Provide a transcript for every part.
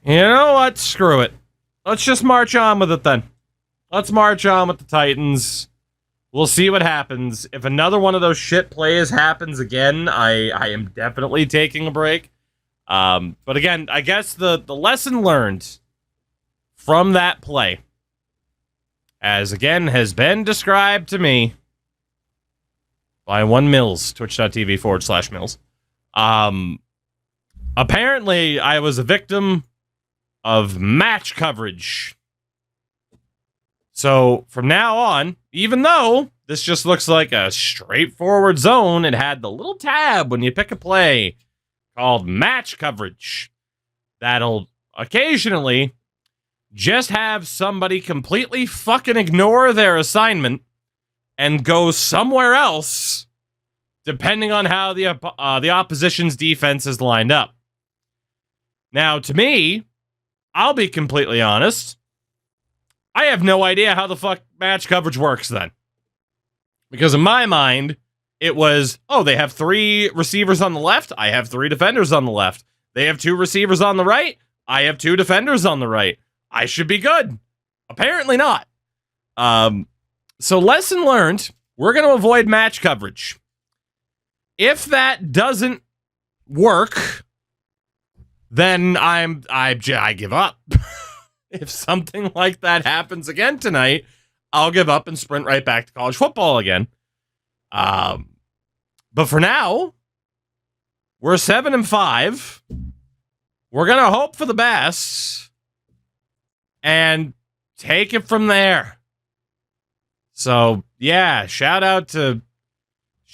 You know what? Screw it. Let's just march on with it then. Let's march on with the Titans. We'll see what happens. If another one of those shit plays happens again, I am definitely taking a break. But again, I guess the lesson learned from that play, as again has been described to me by one Mills, twitch.tv/Mills. Apparently, I was a victim of match coverage. So, from now on, even though this just looks like a straightforward zone, it had the little tab when you pick a play called match coverage. That'll occasionally just have somebody completely fucking ignore their assignment and go somewhere else, depending on how the opposition's defense is lined up. Now, to me, I'll be completely honest, I have no idea how the fuck match coverage works then. Because in my mind, it was, oh, they have 3 receivers on the left, I have 3 defenders on the left. They have 2 receivers on the right, I have 2 defenders on the right. I should be good. Apparently not. So lesson learned, we're going to avoid match coverage. If that doesn't work, then I give up. If something like that happens again tonight, I'll give up and sprint right back to college football again. But for now, we're 7-5. We're going to hope for the best and take it from there. So, yeah, shout out to,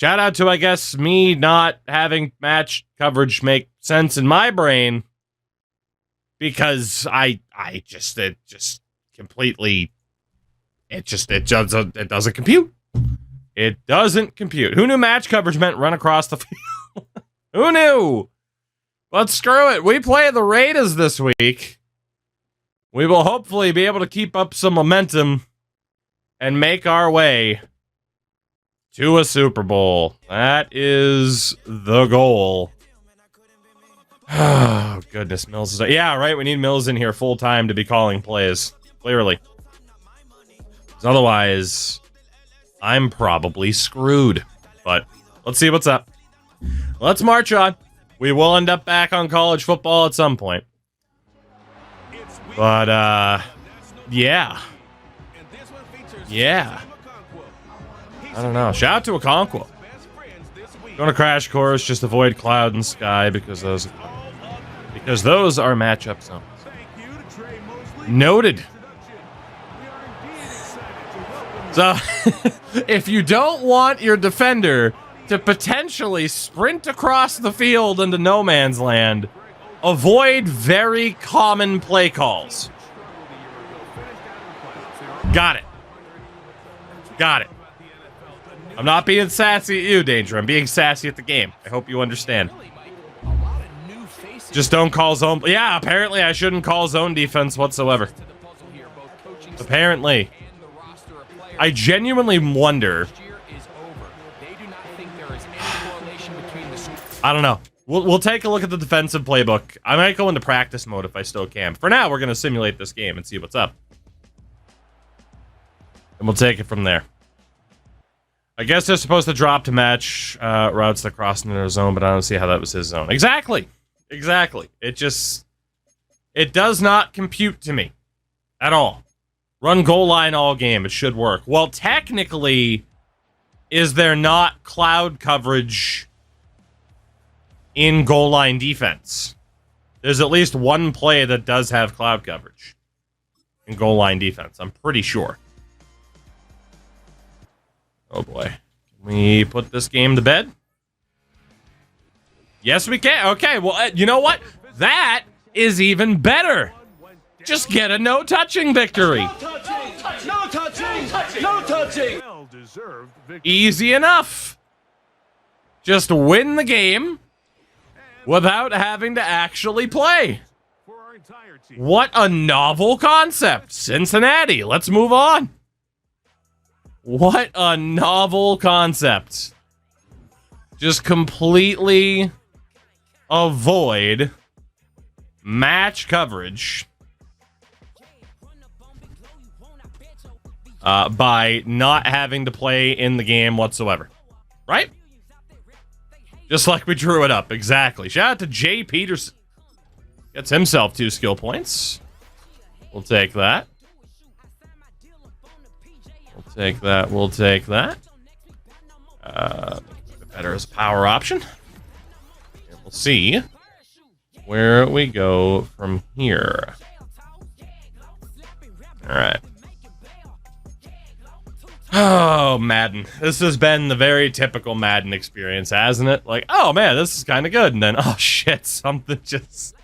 I guess, me not having match coverage make sense in my brain, because it doesn't compute. It doesn't compute. Who knew match coverage meant run across the field? Who knew? But screw it. We play the Raiders this week. We will hopefully be able to keep up some momentum and make our way to a Super Bowl. That is the goal. Oh, goodness. Mills is... Yeah, right. We need Mills in here full time to be calling plays. Clearly. Otherwise, I'm probably screwed. But let's see what's up. Let's march on. We will end up back on college football at some point. But, yeah. Yeah. I don't know. Shout out to Okonkwo. Going to Crash Course, just avoid cloud and sky because those are matchup zones. Noted. So, if you don't want your defender to potentially sprint across the field into no man's land, avoid very common play calls. Got it. Got it. I'm not being sassy at you, Danger. I'm being sassy at the game. I hope you understand. Just don't call zone. Yeah, apparently I shouldn't call zone defense whatsoever. Apparently. I genuinely wonder. I don't know. We'll take a look at the defensive playbook. I might go into practice mode if I still can. For now, we're going to simulate this game and see what's up. And we'll take it from there. I guess they're supposed to drop to match routes that cross into their zone, but I don't see how that was his zone. Exactly. Exactly. It does not compute to me at all. Run goal line all game. It should work. Well, technically, is there not cloud coverage in goal line defense? There's at least one play that does have cloud coverage in goal line defense. I'm pretty sure. Oh boy. Can we put this game to bed? Yes, we can. Okay, well, you know what? That is even better. Just get a no-touching victory. No touching! No touching! Easy enough. Just win the game without having to actually play. What a novel concept. Cincinnati, let's move on. What a novel concept. Just completely avoid match coverage by not having to play in the game whatsoever. Right? Just like we drew it up. Exactly. Shout out to Jay Peterson. Gets himself 2 skill points. We'll take that. We'll take that. We'll take that. Better as a power option. And we'll see where we go from here. All right. Oh, Madden. This has been the very typical Madden experience, hasn't it? Like, oh man, this is kind of good. And then, oh shit, something just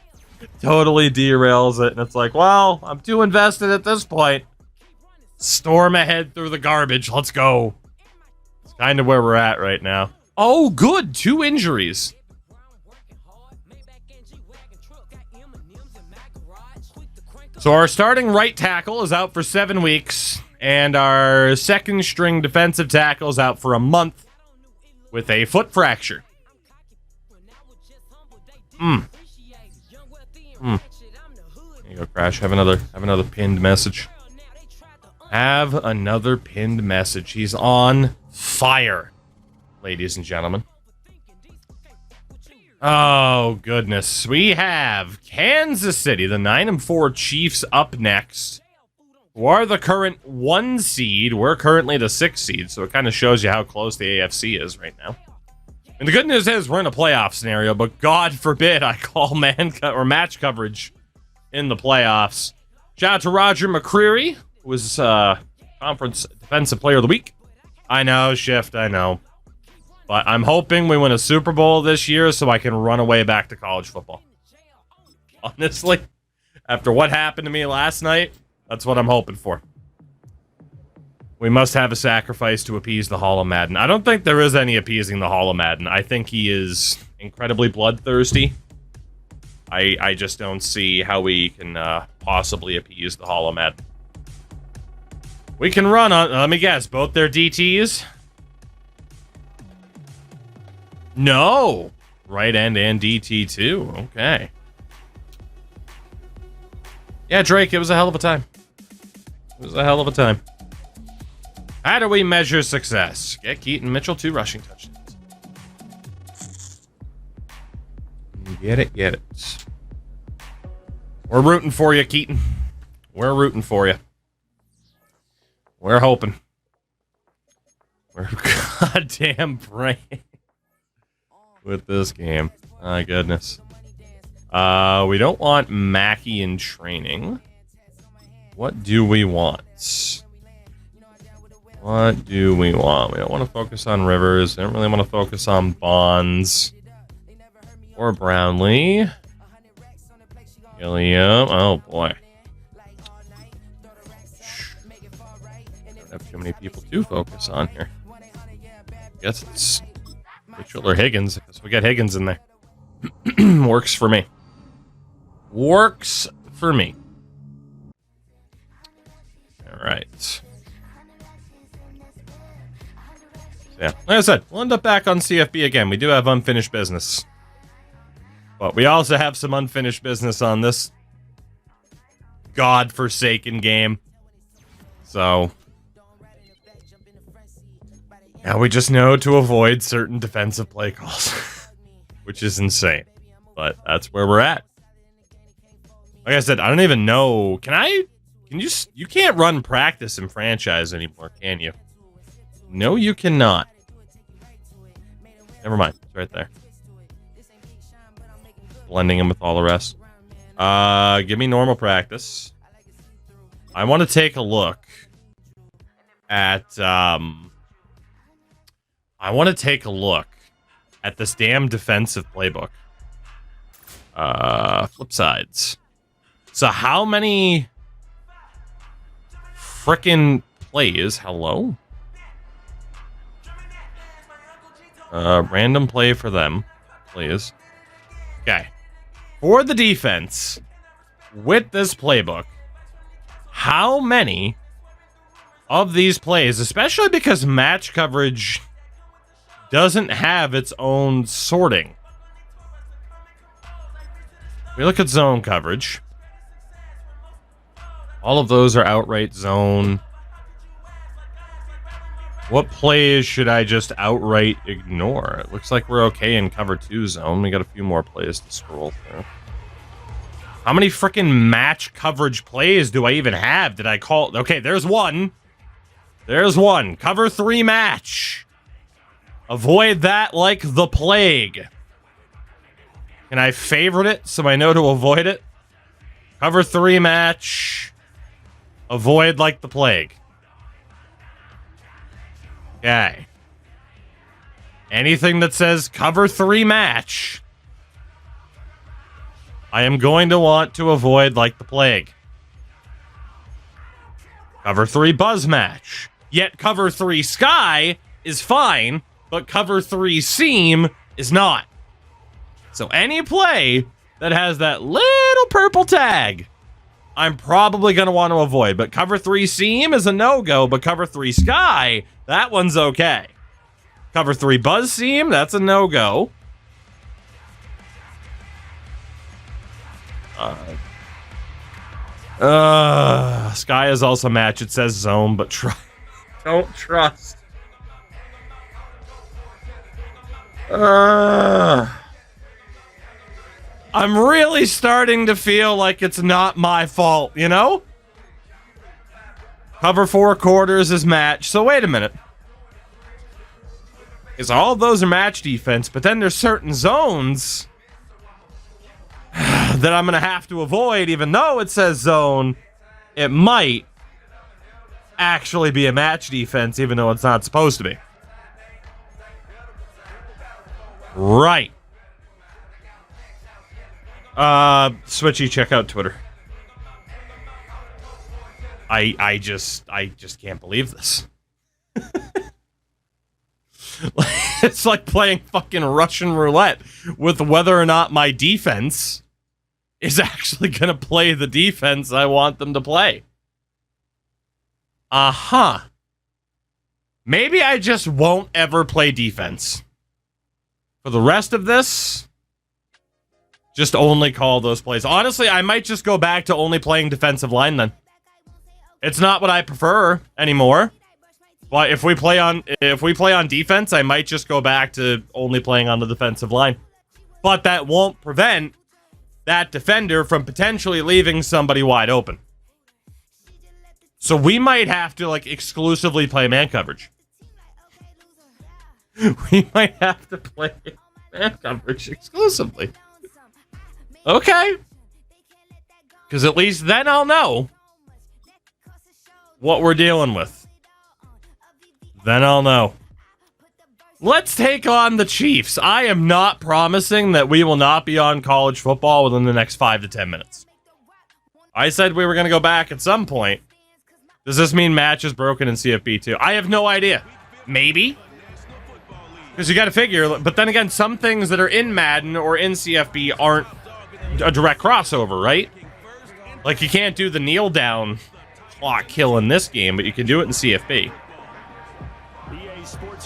totally derails it. And it's like, well, I'm too invested at this point. Storm ahead through the garbage. Let's go. It's kind of where we're at right now. Oh, good. 2 injuries. So our starting right tackle is out for 7 weeks. And our second string defensive tackle is out for a month with a foot fracture. There you go, Crash. Have another pinned message. Have another pinned message. He's on fire, ladies and gentlemen. Oh, goodness. We have Kansas City, the 9-4 Chiefs, up next. Who are the current 1 seed. We're currently the 6 seed, so it kind of shows you how close the AFC is right now. And the good news is we're in a playoff scenario, but God forbid I call match coverage in the playoffs. Shout out to Roger McCreary, who was Conference Defensive Player of the Week. I know, Shift, I know. But I'm hoping we win a Super Bowl this year so I can run away back to college football. Honestly, after what happened to me last night, that's what I'm hoping for. We must have a sacrifice to appease the Hall of Madden. I don't think there is any appeasing the Hall of Madden. I think he is incredibly bloodthirsty. I just don't see how we can possibly appease the Hall of Madden. We can run on, let me guess, both their DTs? No! Right end and DT too. Okay. Yeah, Drake, it was a hell of a time. It was a hell of a time. How do we measure success? Get Keaton Mitchell 2 rushing touchdowns. Get it, get it. We're rooting for you, Keaton. We're rooting for you. We're hoping. We're goddamn praying with this game. My goodness. We don't want Mackie in training. What do we want? What do we want? We don't want to focus on Rivers. We don't really want to focus on Bonds. Or Brownlee. Gilliam. Oh, boy. Don't have too many people to focus on here. I guess it's Mitchell or Higgins. I guess we got Higgins in there. Works for me. Works for me. All right. Yeah, like I said, we'll end up back on CFB again. We do have unfinished business. But we also have some unfinished business on this godforsaken game. So, now we just know to avoid certain defensive play calls. Which is insane. But that's where we're at. Like I said, I don't even know. You can't run practice in franchise anymore, can you? No, you cannot. Never mind. It's right there. Blending in with all the rest. Give me normal practice. I want to take a look at this damn defensive playbook. Flip sides. So how many frickin' plays? Hello? Random play for them, please. Okay. For the defense, with this playbook, how many of these plays, especially because match coverage doesn't have its own sorting, We look at zone coverage. All of those are outright zone. What plays should I just outright ignore? It looks like we're okay in cover 2 zone. We got a few more plays to scroll through. How many freaking match coverage plays do I even have? Did I call? Okay, there's one. There's one. Cover 3 match. Avoid that like the plague. Can I favorite it so I know to avoid it? Cover 3 match. Avoid like the plague. Okay. Anything that says cover 3 match, I am going to want to avoid like the plague. Cover 3 buzz match. Yet cover 3 sky is fine, but cover 3 seam is not. So any play that has that little purple tag, I'm probably going to want to avoid. But cover 3 seam is a no-go, but cover 3 sky, that one's okay. Cover 3 buzz seam, that's a no-go. Sky is also match. It says zone, but don't trust. I'm really starting to feel like it's not my fault, you know? Cover 4 quarters is match. So wait a minute. Because all of those are match defense, but then there's certain zones that I'm going to have to avoid, even though it says zone. It might actually be a match defense, even though it's not supposed to be. Right. Switchy, check out Twitter. I just can't believe this. It's like playing fucking Russian roulette with whether or not my defense is actually going to play the defense I want them to play. Maybe I just won't ever play defense. For the rest of this, just only call those plays. Honestly, I might just go back to only playing defensive line then. It's not what I prefer anymore. But if we play on defense, I might just go back to only playing on the defensive line. But that won't prevent that defender from potentially leaving somebody wide open. So we might have to like exclusively play man coverage. We might have to play man coverage exclusively. Okay. Because at least then I'll know what we're dealing with. Then I'll know. Let's take on the Chiefs. I am not promising that we will not be on college football within the next 5 to 10 minutes. I said we were going to go back at some point. Does this mean match is broken in CFB too? I have no idea. Maybe. Because you got to figure, but then again, some things that are in Madden or in CFB aren't a direct crossover, right? Like you can't do the kneel down clock kill in this game, but you can do it in CFB.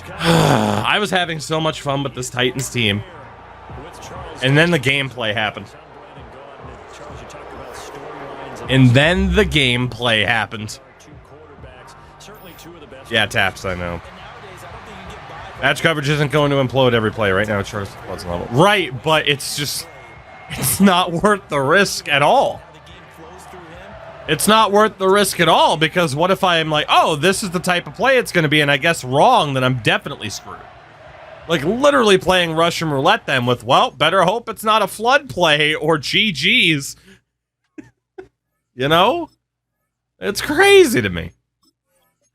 I was having so much fun with this Titans team. And then the gameplay happened. Yeah, taps, I know. Match coverage isn't going to implode every play. Right now it's short level. Right, but it's not worth the risk at all. It's not worth the risk at all, because what if I'm like, oh, this is the type of play it's going to be, and I guess wrong, then I'm definitely screwed. Like, literally playing Russian roulette then with, well, better hope it's not a flood play or GG's. You know? It's crazy to me.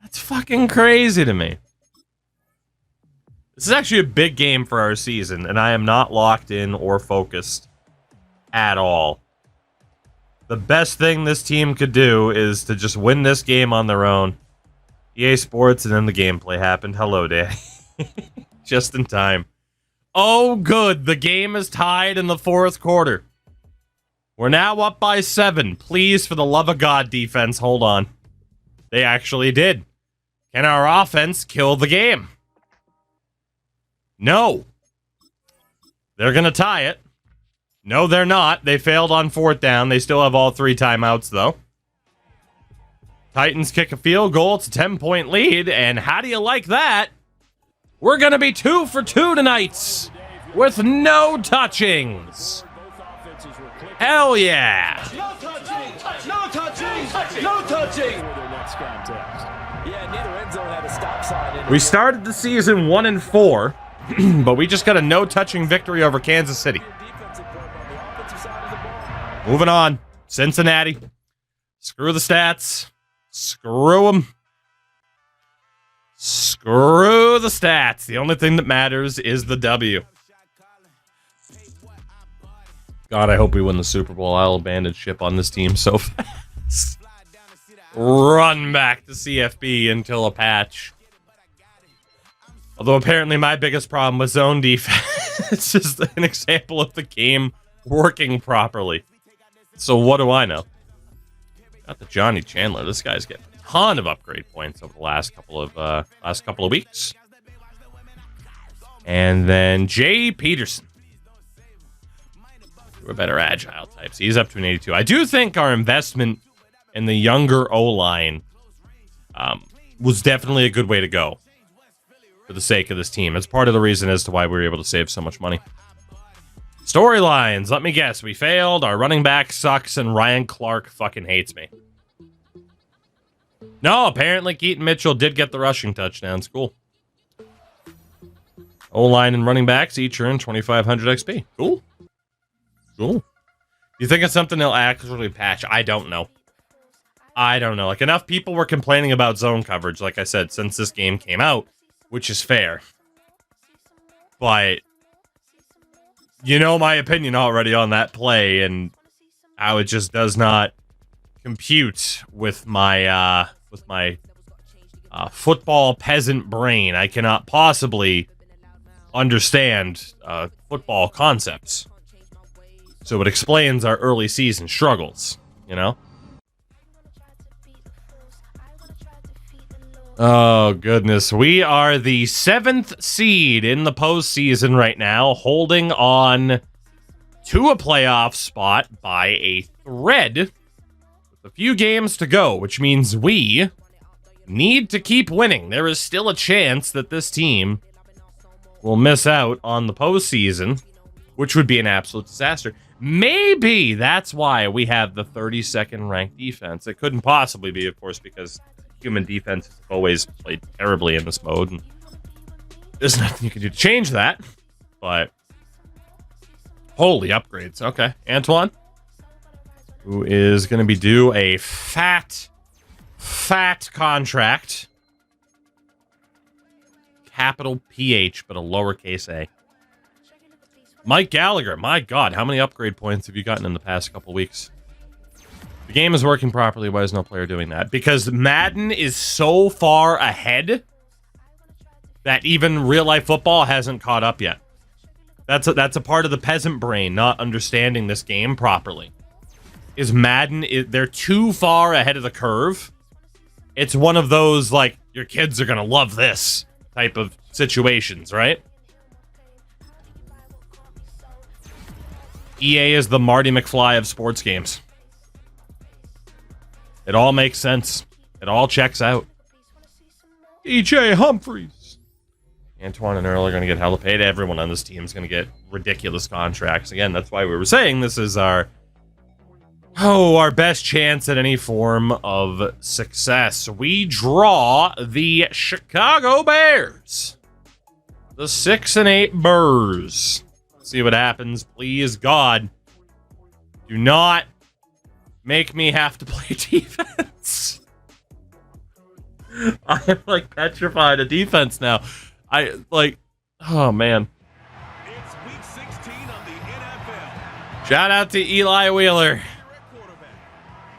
That's fucking crazy to me. This is actually a big game for our season, and I am not locked in or focused at all. The best thing this team could do is to just win this game on their own. EA Sports, and then the gameplay happened. Hello, Daddy. Just in time. Oh, good. The game is tied in the 4th quarter. We're now up by 7. Please, for the love of God, defense, hold on. They actually did. Can our offense kill the game? No. They're going to tie it. No, they're not. They failed on 4th down. They still have all 3 timeouts, though. Titans kick a field goal. It's a 10-point lead. And how do you like that? We're going to be 2 for 2 tonight with no touchings. Hell yeah. No touching! No touching! No touching! Yeah, neither end zone had a stop sign. We started the season 1-4, but we just got a no-touching victory over Kansas City. Moving on. Cincinnati. Screw the stats. Screw them. Screw the stats. The only thing that matters is the W. God, I hope we win the Super Bowl. I'll abandon ship on this team so fast. Run back to CFB until a patch. Although apparently my biggest problem was zone defense. It's just an example of the game working properly. So what do I know? Got the Johnny Chandler. This guy's getting a ton of upgrade points over the last couple of weeks. And then Jay Peterson. We're better agile types. He's up to an 82. I do think our investment in the younger O-line was definitely a good way to go for the sake of this team. It's part of the reason as to why we were able to save so much money. Storylines. Let me guess. We failed. Our running back sucks, and Ryan Clark fucking hates me. No, apparently Keaton Mitchell did get the rushing touchdowns. Cool. O-line and running backs each earn 2,500 XP. Cool. Cool. You think it's something they'll actually patch? I don't know. I don't know. Like, enough people were complaining about zone coverage, like I said, since this game came out, which is fair. But you know my opinion already on that play and how it just does not compute with my football peasant brain. I cannot possibly understand football concepts. So it explains our early season struggles, you know? Oh, goodness. We are the 7th seed in the postseason right now, holding on to a playoff spot by a thread with a few games to go, which means we need to keep winning. There is still a chance that this team will miss out on the postseason, which would be an absolute disaster. Maybe that's why we have the 32nd ranked defense. It couldn't possibly be, of course, because human defense has always played terribly in this mode, and there's nothing you can do to change that. But holy upgrades. Okay, Antoine, who is going to be due a fat contract. Capital PH, but a lowercase a. Mike Gallagher, my God, how many upgrade points have you gotten in the past couple weeks? The game is working properly. Why is no player doing that? Because Madden is so far ahead that even real-life football hasn't caught up yet. That's a part of the peasant brain not understanding this game properly. Is Madden, they're too far ahead of the curve. It's one of those, like, your kids are going to love this type of situations, right? EA is the Marty McFly of sports games. It all makes sense. It all checks out. EJ Humphreys. Antoine and Earl are going to get hella paid. Everyone on this team is going to get ridiculous contracts. Again, that's why we were saying this is our best chance at any form of success. We draw the Chicago Bears. The 6-8 Bears. See what happens. Please, God, do not make me have to play defense. I am, like, petrified of defense now. Oh, man. It's week 16 of the NFL. Shout out to Eli Wheeler.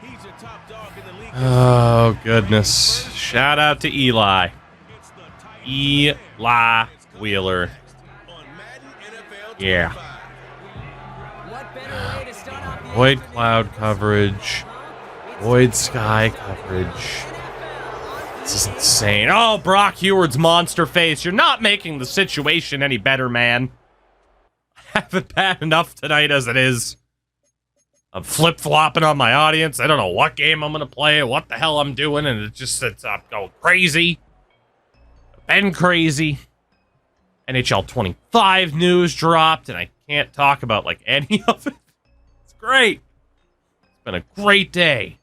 He's a top dog in the league. Oh, goodness. Shout out to Eli. It's the Titans. Eli Wheeler. On Madden NFL Yeah. 25. What better way to start off the Void cloud coverage. Void sky coverage. This is insane. Oh, Brock Heward's monster face. You're not making the situation any better, man. have it bad enough tonight as it is. I'm flip-flopping on my audience. I don't know what game I'm going to play, what the hell I'm doing, and it's going crazy. Been crazy. NHL 25 news dropped, and I can't talk about, like, any of it. It's great. It's been a great day.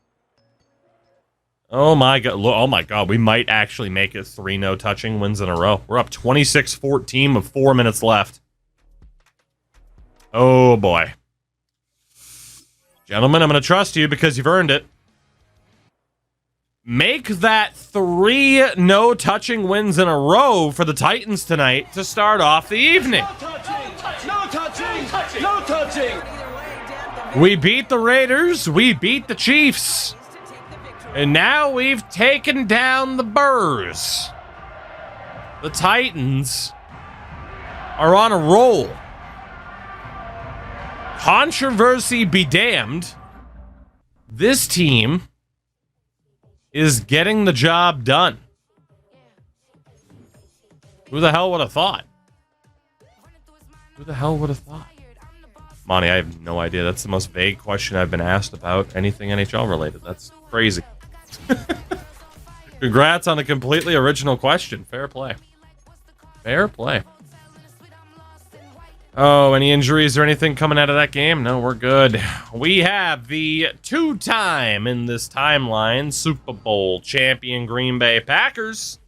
Oh my god, we might actually make it 3 no-touching wins in a row. We're up 26-14 with 4 minutes left. Oh boy. Gentlemen, I'm going to trust you because you've earned it. Make that 3 no-touching wins in a row for the Titans tonight to start off the evening. No touching! No touching! No touching! We beat the Raiders. We beat the Chiefs. And now we've taken down the Burrs. The Titans are on a roll. Controversy be damned. This team is getting the job done. Who the hell would have thought? Who the hell would have thought? Monty, I have no idea. That's the most vague question I've been asked about anything NHL related. That's crazy. Congrats on a completely original question. Fair play. Fair play. Oh, any injuries or anything coming out of that game? No, we're good. We have the 2-time in this timeline Super Bowl champion Green Bay Packers.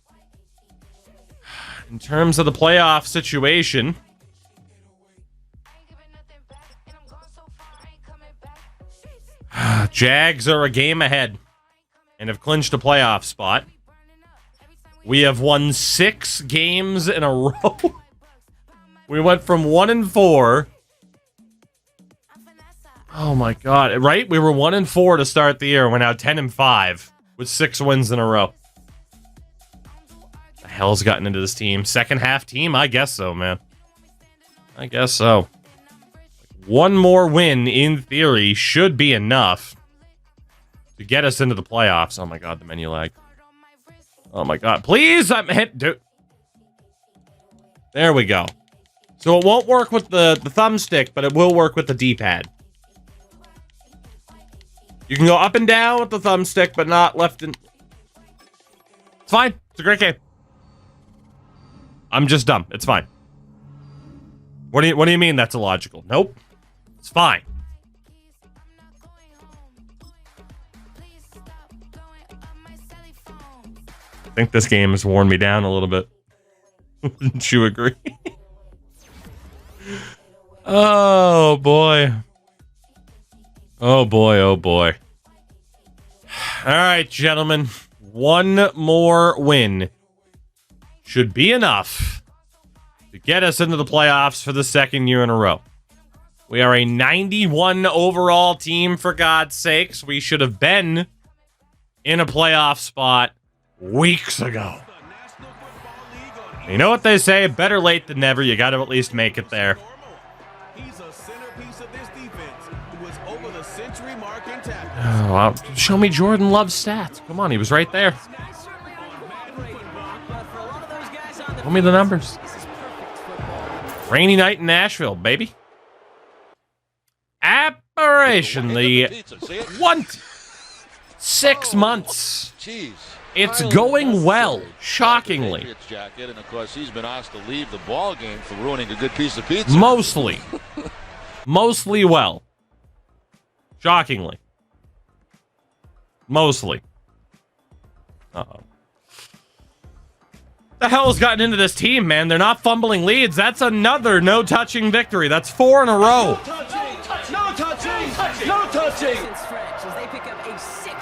In terms of the playoff situation, Jags are a game ahead and have clinched a playoff spot. We have won 6 games in a row. We went from 1-4. Oh my god, right? We were 1-4 to start the year. We're now 10-5 with 6 wins in a row. The hell's gotten into this team? Second half team? I guess so, man. I guess so. One more win, in theory, should be enough to get us into the playoffs. Oh my god, the menu lag. Oh my god, please! I'm hit, dude. There we go. So it won't work with the thumbstick, but it will work with the D-pad. You can go up and down with the thumbstick, but not left and... It's fine. It's a great game. I'm just dumb. It's fine. What do you mean that's illogical? Nope. It's fine. I think this game has worn me down a little bit. Wouldn't you agree? Oh, boy. Oh, boy. Oh, boy. All right, gentlemen. One more win should be enough to get us into the playoffs for the second year in a row. We are a 91 overall team, for God's sakes. We should have been in a playoff spot weeks ago. You know what they say? Better late than never. You got to at least make it there. He's a centerpiece of this defense who was over the century mark in tackles. Oh, wow. Show me Jordan Love's stats. Come on, he was right there. Show me the numbers. Rainy night in Nashville, baby. Apparition. The 6 months. Jeez. It's going well, shockingly. Patriots jacket, and of course he's been asked to leave the ball game for ruining a good piece of pizza. Mostly. Mostly well. Shockingly. Mostly. Uh-oh. The hell's gotten into this team, man? They're not fumbling leads. That's another no-touching victory. That's 4 in a row. No touching! No touching!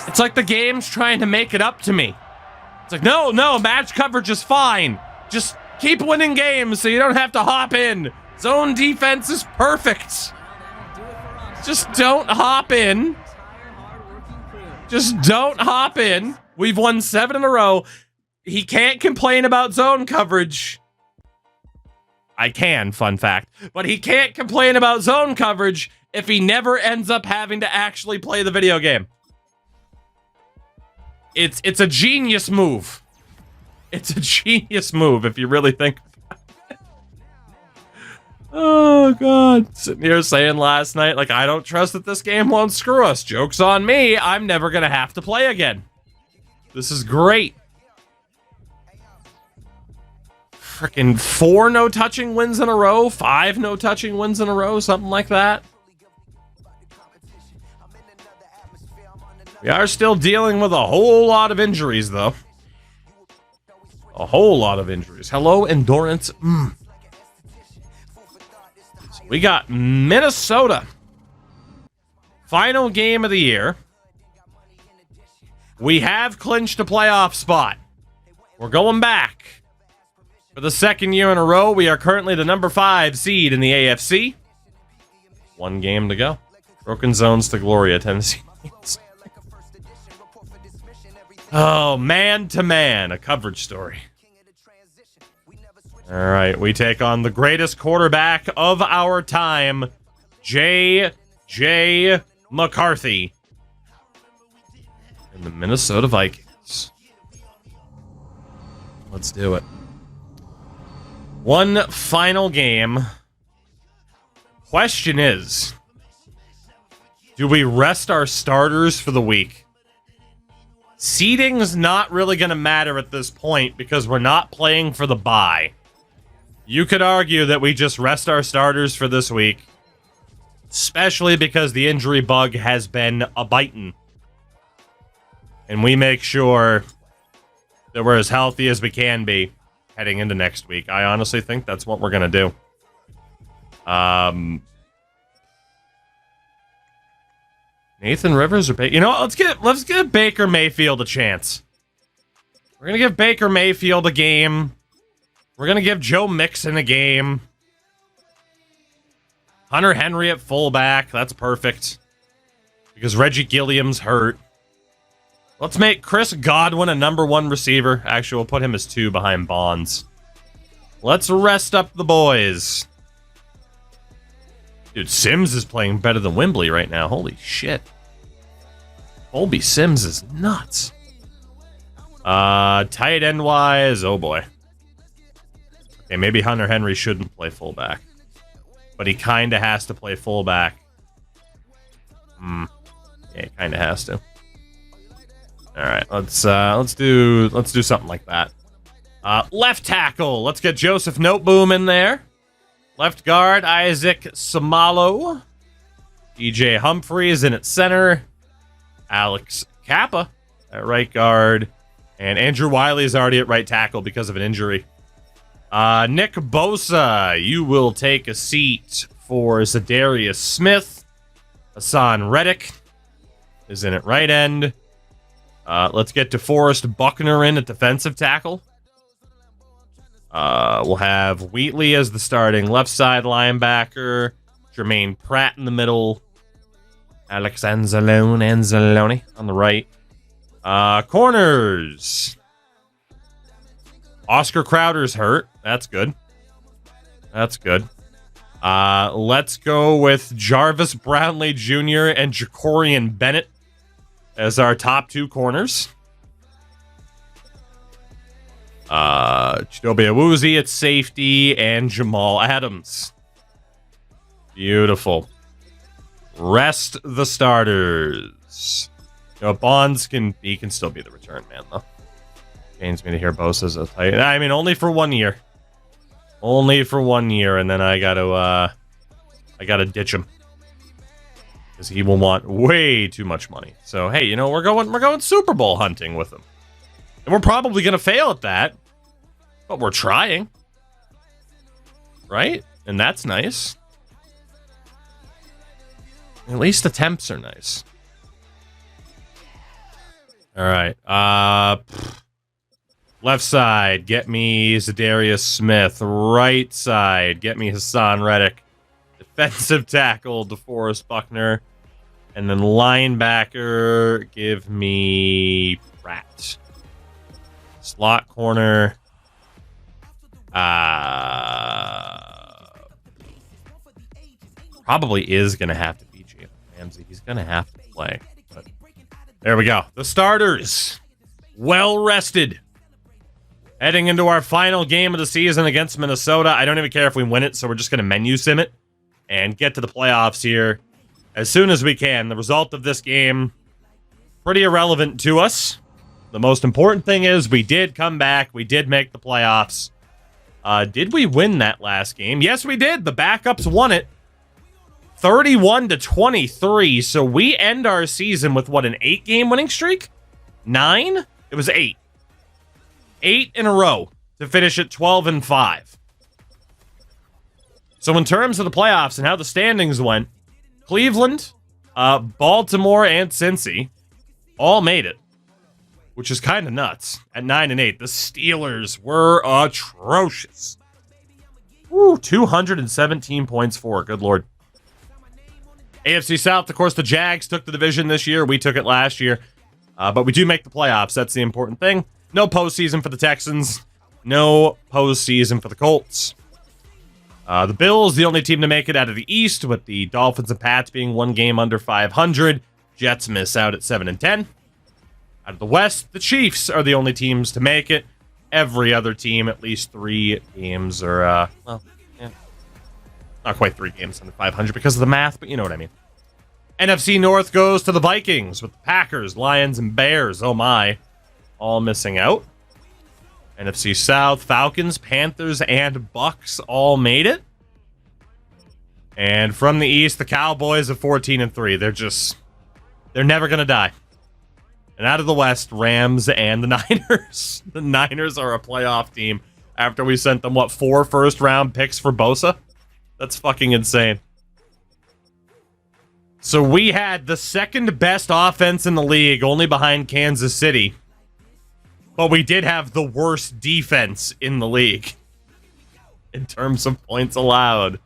It's like the game's trying to make it up to me. It's like, no, match coverage is fine. Just keep winning games so you don't have to hop in. Zone defense is perfect. Just don't hop in. Just don't hop in. We've won 7 in a row. He can't complain about zone coverage. I can, fun fact. But he can't complain about zone coverage if he never ends up having to actually play the video game. It's a genius move. It's a genius move if you really think about it. Oh, God. Sitting here saying last night, like, I don't trust that this game won't screw us. Joke's on me. I'm never going to have to play again. This is great. Freaking 4 no-touching wins in a row, 5 no-touching wins in a row, something like that. We are still dealing with a whole lot of injuries, though. A whole lot of injuries. Hello, Endurance. So we got Minnesota. Final game of the year. We have clinched a playoff spot. We're going back. For the second year in a row, we are currently the number 5 seed in the AFC. 1 game to go. Broken zones to Gloria, Tennessee. Oh, man to man, a coverage story. All right, we take on the greatest quarterback of our time, J.J. McCarthy, and the Minnesota Vikings. Let's do it. One final game. Question is, do we rest our starters for the week? Seeding's not really going to matter at this point because we're not playing for the bye. You could argue that we just rest our starters for this week, especially because the injury bug has been a-biting. And we make sure that we're as healthy as we can be heading into next week. I honestly think that's what we're going to do. Nathan Rivers or you know what? Let's give Baker Mayfield a chance. We're gonna give Baker Mayfield a game. We're gonna give Joe Mixon a game. Hunter Henry at fullback. That's perfect. Because Reggie Gilliam's hurt. Let's make Chris Godwin a number 1 receiver. Actually, we'll put him as 2 behind Bonds. Let's rest up the boys. Dude, Sims is playing better than Wembley right now. Holy shit. Colby Sims is nuts. Tight end wise, oh boy. Okay, maybe Hunter Henry shouldn't play fullback. But he kind of has to play fullback. Yeah, he kind of has to. All right, let's do something like that. Left tackle. Let's get Joseph Noteboom in there. Left guard, Isaac Samalo. DJ Humphries in at center. Alex Kappa at right guard. And Andrew Wiley is already at right tackle because of an injury. Nick Bosa, you will take a seat for Zadarius Smith. Hassan Reddick is in at right end. Let's get DeForest Buckner in at defensive tackle. We'll have Wheatley as the starting left side linebacker. Jermaine Pratt in the middle. Alex Anzalone on the right. Corners. Oscar Crowder's hurt. That's good. That's good. Let's go with Jarvis Brownlee Jr. and Jacorian Bennett as our top 2 corners. Chidobe Awuzie at safety and Jamal Adams. Beautiful. Rest the starters. You know, Bonds can still be the return man though. Pains me to hear Bosa's a tight. I mean, only for 1 year. Only for 1 year, and then I gotta ditch him because he will want way too much money. So hey, you know we're going Super Bowl hunting with him, and we're probably gonna fail at that, but we're trying, right? And that's nice. At least attempts are nice. All right. Left side, get me Zadarius Smith. Right side, get me Hassan Reddick. Defensive tackle, DeForest Buckner. And then linebacker, give me Pratt. Slot corner. Probably is going to have to be Jalen Ramsey. He's going to have to play. But there we go. The starters. Well rested. Heading into our final game of the season against Minnesota. I don't even care if we win it, so we're just going to menu sim it and get to the playoffs here as soon as we can. The result of this game, pretty irrelevant to us. The most important thing is we did come back. We did make the playoffs. Did we win that last game? Yes, we did. The backups won it. 31-23. So we end our season with, what, an 8-game winning streak? 9? It was 8. 8 in a row to finish at 12-5. So in terms of the playoffs and how the standings went, Cleveland, Baltimore, and Cincy all made it, which is kind of nuts. At 9-8, the Steelers were atrocious. Woo, 217 points for. Good Lord. AFC South, of course, the Jags took the division this year. We took it last year. But we do make the playoffs. That's the important thing. No postseason for the Texans. No postseason for the Colts. The Bills, the only team to make it out of the East, with the Dolphins and Pats being one game under 500. Jets miss out at 7-10. Out of the West, the Chiefs are the only teams to make it. Every other team, at least 3 games, or, not quite 3 games under 500 because of the math, but you know what I mean. NFC North goes to the Vikings with the Packers, Lions, and Bears. Oh my. All missing out. NFC South, Falcons, Panthers, and Bucks all made it. And from the East, the Cowboys of 14-3. They're never going to die. And out of the West, Rams and the Niners. The Niners are a playoff team after we sent them, 4 first-round picks for Bosa? That's fucking insane. So we had the second best offense in the league, only behind Kansas City. But we did have the worst defense in the league in terms of points allowed.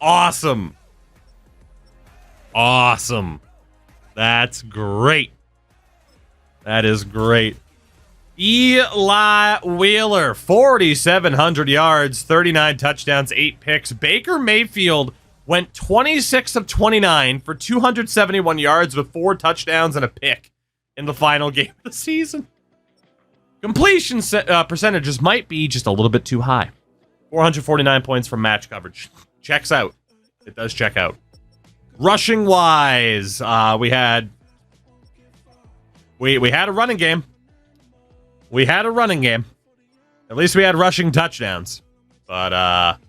Awesome. Awesome. That's great. That is great. Eli Wheeler, 4,700 yards, 39 touchdowns, 8 picks. Baker Mayfield went 26 of 29 for 271 yards with 4 touchdowns and a pick in the final game of the season. Completion percentages might be just a little bit too high. 449 points from match coverage. Checks out. It does check out. Rushing wise, we had a running game. We had a running game. At least we had rushing touchdowns. But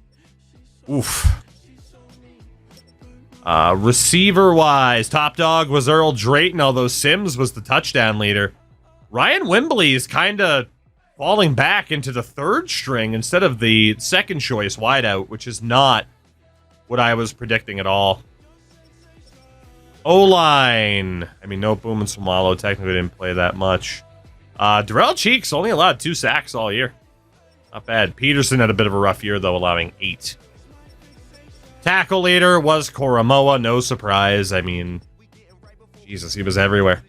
receiver wise, top dog was Earl Drayton, although Sims was the touchdown leader. Ryan Wimbley is kind of falling back into the third string instead of the second choice wideout, which is not what I was predicting at all. O-line. I mean, no Boom and Swallow technically didn't play that much. Darrell Cheeks only allowed 2 sacks all year. Not bad. Peterson had a bit of a rough year, though, allowing 8. Tackle leader was Koromoa. No surprise. I mean, Jesus, he was everywhere.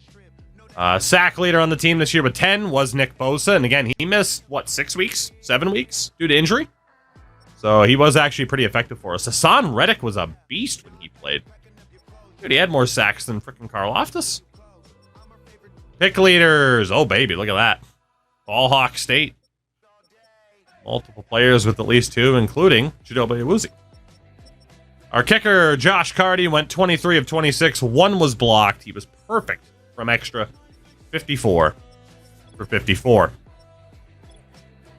Sack leader on the team this year with 10 was Nick Bosa. And again, he missed, 6 weeks? 7 weeks due to injury? So he was actually pretty effective for us. Hassan Reddick was a beast when he played. Dude, he had more sacks than frickin' Karlaftis. Pick leaders. Oh, baby, look at that. Ball Hawk State. Multiple players with at least 2, including Chidobe Awuzie. Our kicker, Josh Carty, went 23 of 26. 1 was blocked. He was perfect from extra. 54 for 54.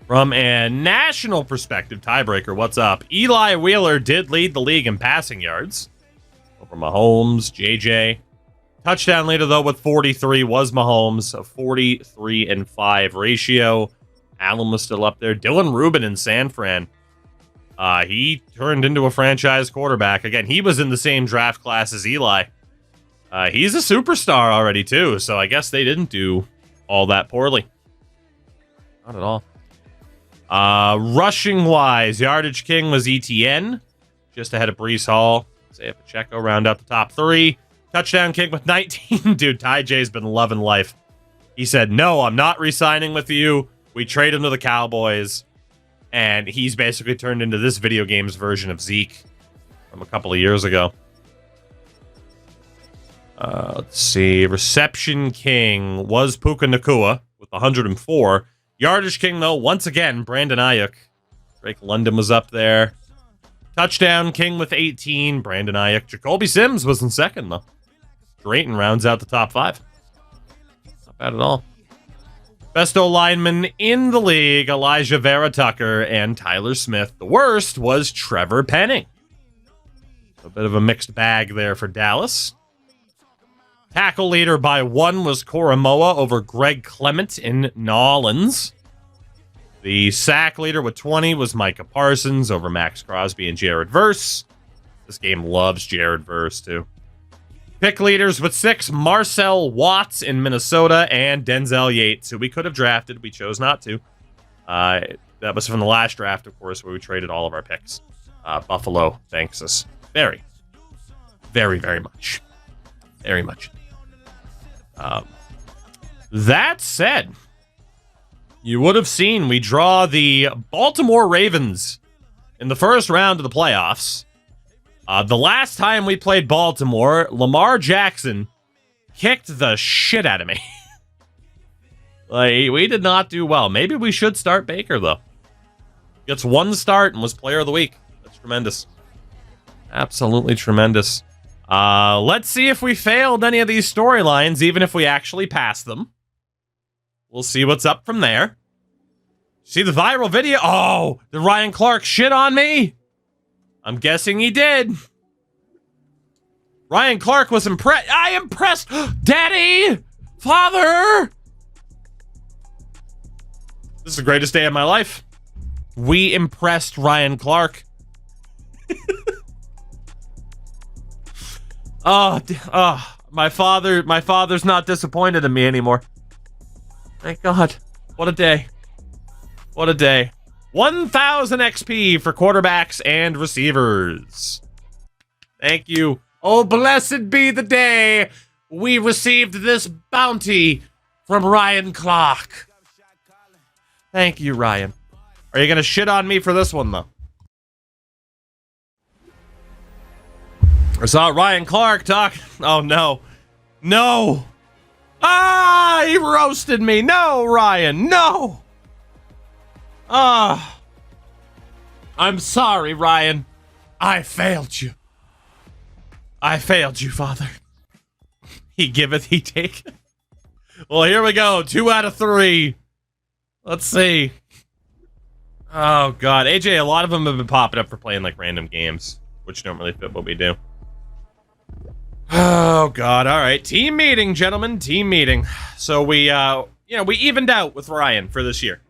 From a national perspective, tiebreaker, what's up? Eli Wheeler did lead the league in passing yards over Mahomes, JJ. Touchdown leader, though, with 43 was Mahomes, a 43-5 ratio. Allen was still up there. Dylan Rubin in San Fran. He turned into a franchise quarterback. Again, he was in the same draft class as Eli. He's a superstar already, too, so I guess they didn't do all that poorly. Not at all. Rushing-wise, yardage king was ETN, just ahead of Breece Hall. Isaiah Pacheco round out the top 3. Touchdown king with 19. Dude, Ty J's been loving life. He said, no, I'm not re-signing with you. We trade him to the Cowboys. And he's basically turned into this video game's version of Zeke from a couple of years ago. Let's see. Reception king was Puka Nacua with 104. Yardage king, though, once again, Brandon Ayuk. Drake London was up there. Touchdown king with 18, Brandon Ayuk. Jacoby Sims was in second, though. Drayton rounds out the top 5. Not bad at all. Best O-lineman in the league, Elijah Vera Tucker and Tyler Smith. The worst was Trevor Penning. A bit of a mixed bag there for Dallas. Tackle leader by 1 was Koromoa over Greg Clement in Nolans. The sack leader with 20 was Micah Parsons over Max Crosby and Jared Verse. This game loves Jared Verse, too. Pick leaders with 6, Marcel Watts in Minnesota and Denzel Yates, who we could have drafted. We chose not to. That was from the last draft, of course, where we traded all of our picks. Buffalo thanks us very, very, very much. Very much. That said, you would have seen we draw the Baltimore Ravens in the first round of the playoffs. The last time we played Baltimore, Lamar Jackson kicked the shit out of me. Like, we did not do well. Maybe we should start Baker, though. Gets 1 start and was player of the week. That's tremendous. Absolutely tremendous. Let's see if we failed any of these storylines, even if we actually passed them. We'll see what's up from there. See the viral video? Oh, did Ryan Clark shit on me? I'm guessing he did. Ryan Clark was impressed. I impressed. Daddy! Father! This is the greatest day of my life. We impressed Ryan Clark. My father's not disappointed in me anymore. Thank God. What a day. What a day. 1,000 XP for quarterbacks and receivers. Thank you. Oh, blessed be the day we received this bounty from Ryan Clark. Thank you, Ryan. Are you going to shit on me for this one, though? I saw Ryan Clark talk. Oh, no. No. Ah, he roasted me. No, Ryan. No. I'm sorry, Ryan. I failed you. I failed you, Father. He giveth, he taketh. Well, here we go. 2 out of 3. Let's see. Oh, God. AJ, a lot of them have been popping up for playing, like, random games, which don't really fit what we do. Oh, God. All right. Team meeting, gentlemen. Team meeting. So we evened out with Ryan for this year.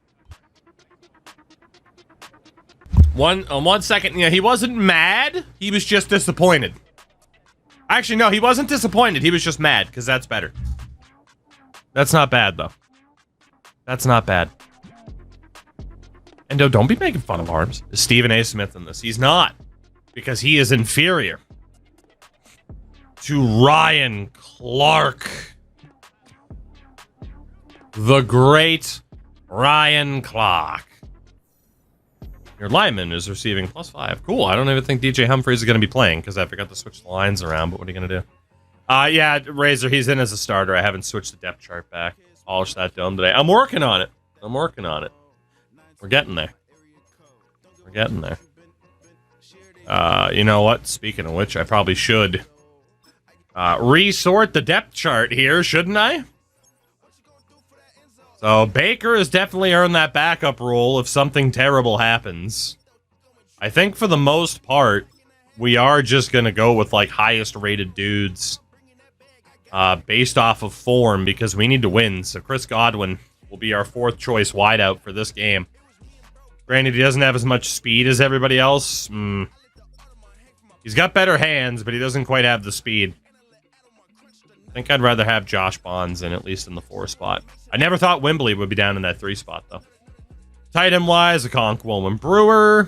One second, he wasn't mad. He was just disappointed. Actually, no, he wasn't disappointed. He was just mad, because that's better. That's not bad, though. That's not bad. And don't be making fun of Arms. Is Stephen A. Smith in this? He's not. Because he is inferior to Ryan Clark. The great Ryan Clark. Your lineman is receiving +5. Cool. I don't even think DJ Humphries is going to be playing because I forgot to switch the lines around, but what are you going to do? Yeah, Razor, he's in as a starter. I haven't switched the depth chart back. Polish that dome today. I'm working on it. We're getting there. You know what? Speaking of which, I probably should resort the depth chart here, shouldn't I? So Baker has definitely earned that backup role if something terrible happens. I think for the most part, we are just going to go with like highest rated dudes based off of form because we need to win. So Chris Godwin will be our 4th choice wideout for this game. Granted, he doesn't have as much speed as everybody else. He's got better hands, but he doesn't quite have the speed. I think I'd rather have Josh Bonds in, at least in the 4 spot. I never thought Wembley would be down in that 3 spot, though. Tight end-wise, Okonkwo and Brewer.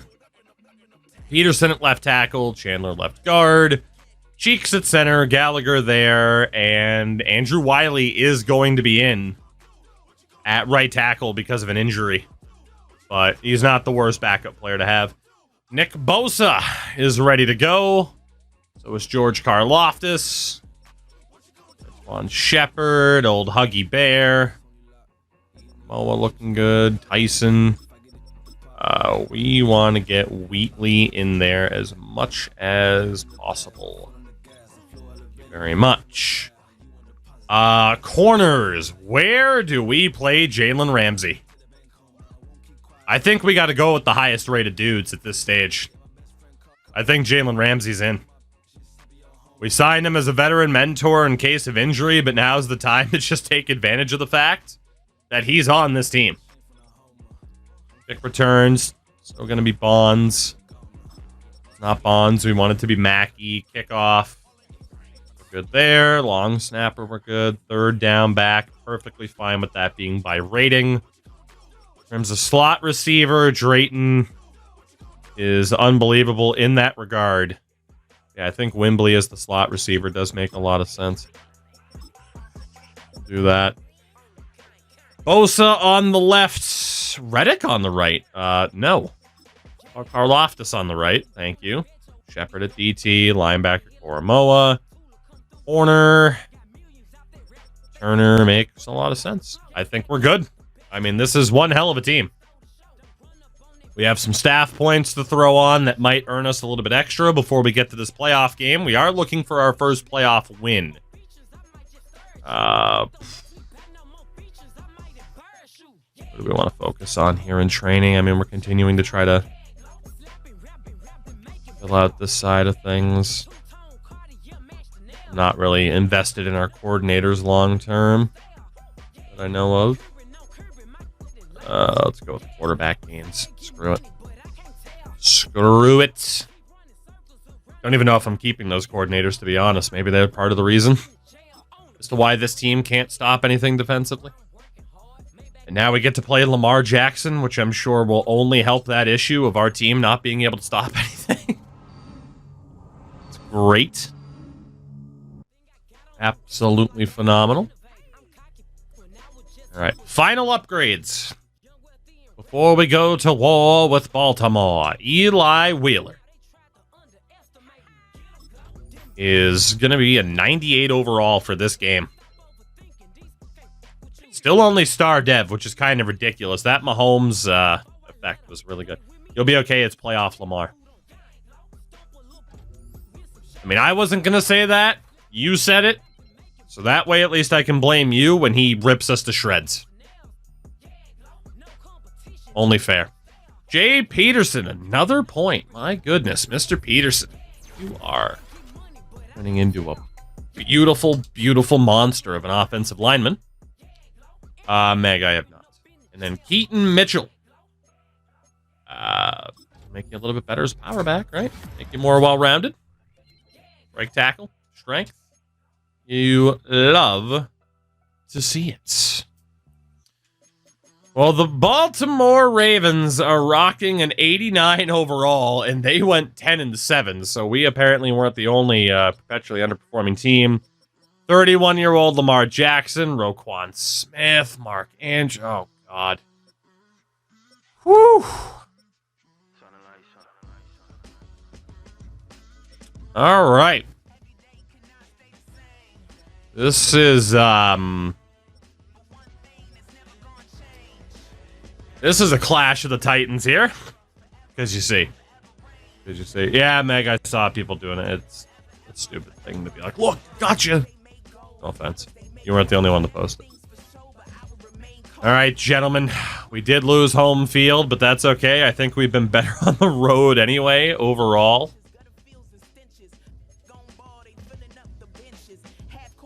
Peterson at left tackle, Chandler left guard. Cheeks at center, Gallagher there, and Andrew Wiley is going to be in at right tackle because of an injury. But he's not the worst backup player to have. Nick Bosa is ready to go. So is George Karlaftis. On Shepard, old Huggy Bear. Moa looking good. Tyson. We want to get Wheatley in there as much as possible. Thank you very much. Corners. Where do we play Jalen Ramsey? I think we got to go with the highest rated dudes at this stage. I think Jalen Ramsey's in. We signed him as a veteran mentor in case of injury, but now's the time to just take advantage of the fact that he's on this team. Kick returns. Still going to be Bonds. Not Bonds. We want it to be Mackey. Kickoff. We're good there. Long snapper. We're good. Third down back. Perfectly fine with that being by rating. In terms of slot receiver, Drayton is unbelievable in that regard. Yeah, I think Wembley as the slot receiver does make a lot of sense. Do that. Bosa on the left. Reddick on the right. No. Karloftis on the right. Thank you. Shepard at DT. Linebacker Koromoa. Corner. Turner makes a lot of sense. I think we're good. I mean, this is one hell of a team. We have some staff points to throw on that might earn us a little bit extra before we get to this playoff game. We are looking for our first playoff win. What do we want to focus on here in training? I mean, we're continuing to try to fill out this side of things. Not really invested in our coordinators long term that I know of. Let's go with quarterback games. Screw it. Screw it. Don't even know if I'm keeping those coordinators, to be honest. Maybe they're part of the reason as to why this team can't stop anything defensively. And now we get to play Lamar Jackson, which I'm sure will only help that issue of our team not being able to stop anything. It's great. Absolutely phenomenal. All right, final upgrades. Before we go to war with Baltimore, Eli Wheeler is going to be a 98 overall for this game. Still only star dev, which is kind of ridiculous. That Mahomes effect was really good. You'll be okay. It's playoff Lamar. I mean, I wasn't going to say that. You said it. So that way, at least I can blame you when he rips us to shreds. Only fair. Jay Peterson, another point. My goodness, Mr. Peterson. You are turning into a beautiful, beautiful monster of an offensive lineman. Meg, I have not. And then Keaton Mitchell. Make you a little bit better as power back, right? Make you more well-rounded. Break tackle. Strength. You love to see it. Well, the Baltimore Ravens are rocking an 89 overall, and they went 10-7, so we apparently weren't the only perpetually underperforming team. 31-year-old Lamar Jackson, Roquan Smith, Mark Andrews. Oh, God. Whew. All right. This is, this is a clash of the Titans here. Because you see. Yeah, Meg, I saw people doing it. It's a stupid thing to be like, look, gotcha. No offense. You weren't the only one to post it. All right, gentlemen. We did lose home field, but that's okay. I think we've been better on the road anyway, overall.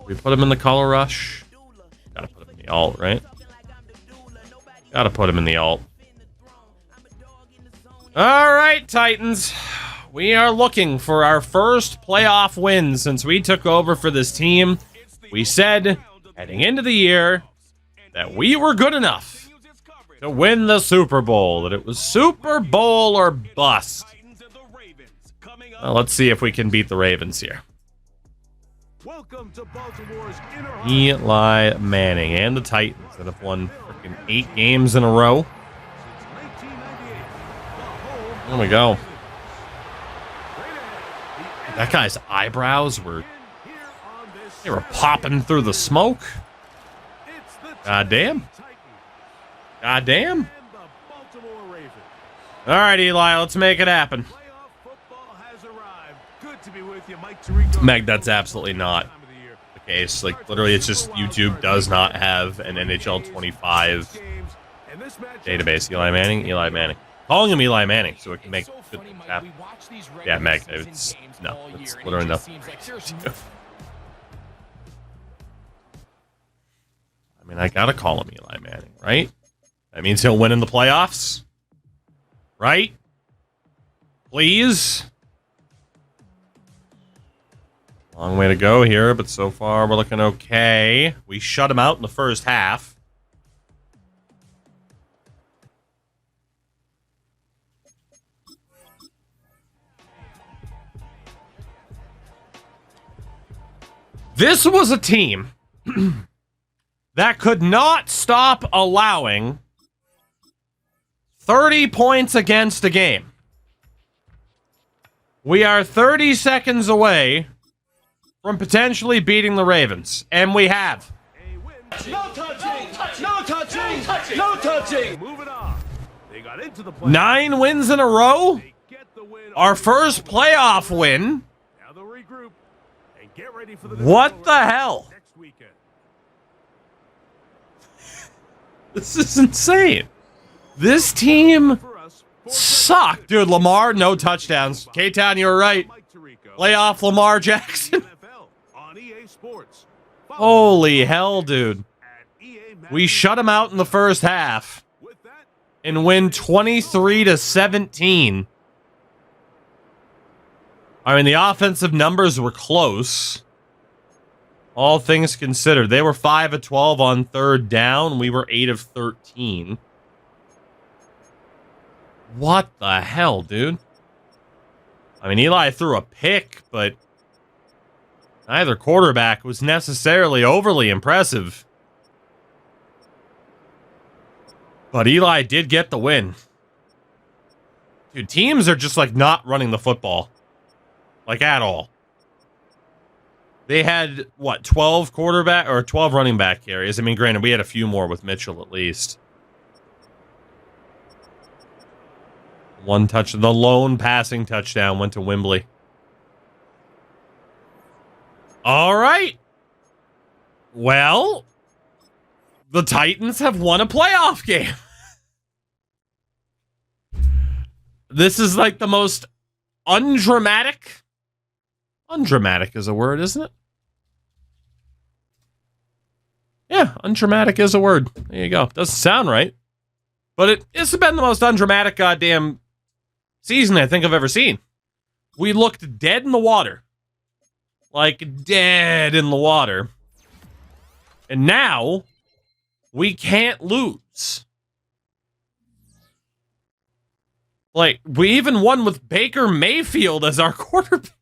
We put him in the color rush. Gotta put him in the alt, right? Gotta put him in the alt. All right, Titans. We are looking for our first playoff win since we took over for this team. We said, heading into the year, that we were good enough to win the Super Bowl. That it was Super Bowl or bust. Well, let's see if we can beat the Ravens here. Eli Manning and the Titans that have won freaking 8 games in a row. There we go. That guy's eyebrows were popping through the smoke. God damn. God damn. And the Baltimore Ravens. All right, Eli, let's make it happen. Playoff football has arrived. Good to be with you, Mike Tirico. Meg, that's absolutely not the case. Like, literally, it's just YouTube does not have an NHL 25 database. Eli Manning. Calling him Eli Manning so it can make good things happen. Yeah, Meg, it's literally nothing. I mean, I gotta call him Eli Manning, right? That means he'll win in the playoffs, right? Please. Long way to go here, but so far we're looking okay. We shut him out in the first half. This was a team that could not stop allowing 30 points against a game. We are 30 seconds away from potentially beating the Ravens, and we have. No touching! No touching! No touching! Moving on. They got into the play. 9 wins in a row. They get the win. Our first playoff win. Now they'll regroup and get ready for the What the hell? next weekend. This is insane. This team For us, sucked. Dude, Lamar, no touchdowns. K-Town, you were right. Mike Tirico, Playoff Lamar Jackson. NFL on EA Sports. Holy hell, dude. At EA Madden. We shut him out in the first half With that, and win 23-17. I mean, the offensive numbers were close. All things considered. They were 5 of 12 on third down. We were 8 of 13. What the hell, dude? I mean, Eli threw a pick, but neither quarterback was necessarily overly impressive. But Eli did get the win. Dude, teams are just like not running the football. Like at all. They had, what, 12 quarterback or 12 running back carries. I mean, granted, we had a few more with Mitchell at least. One touch, the lone passing touchdown went to Wembley. All right. Well, the Titans have won a playoff game. This is like the most undramatic. Undramatic is a word, isn't it? Yeah, undramatic is a word. There you go. Doesn't sound right. But it's been the most undramatic goddamn season I think I've ever seen. We looked dead in the water. Like, dead in the water. And now, we can't lose. Like, we even won with Baker Mayfield as our quarterback.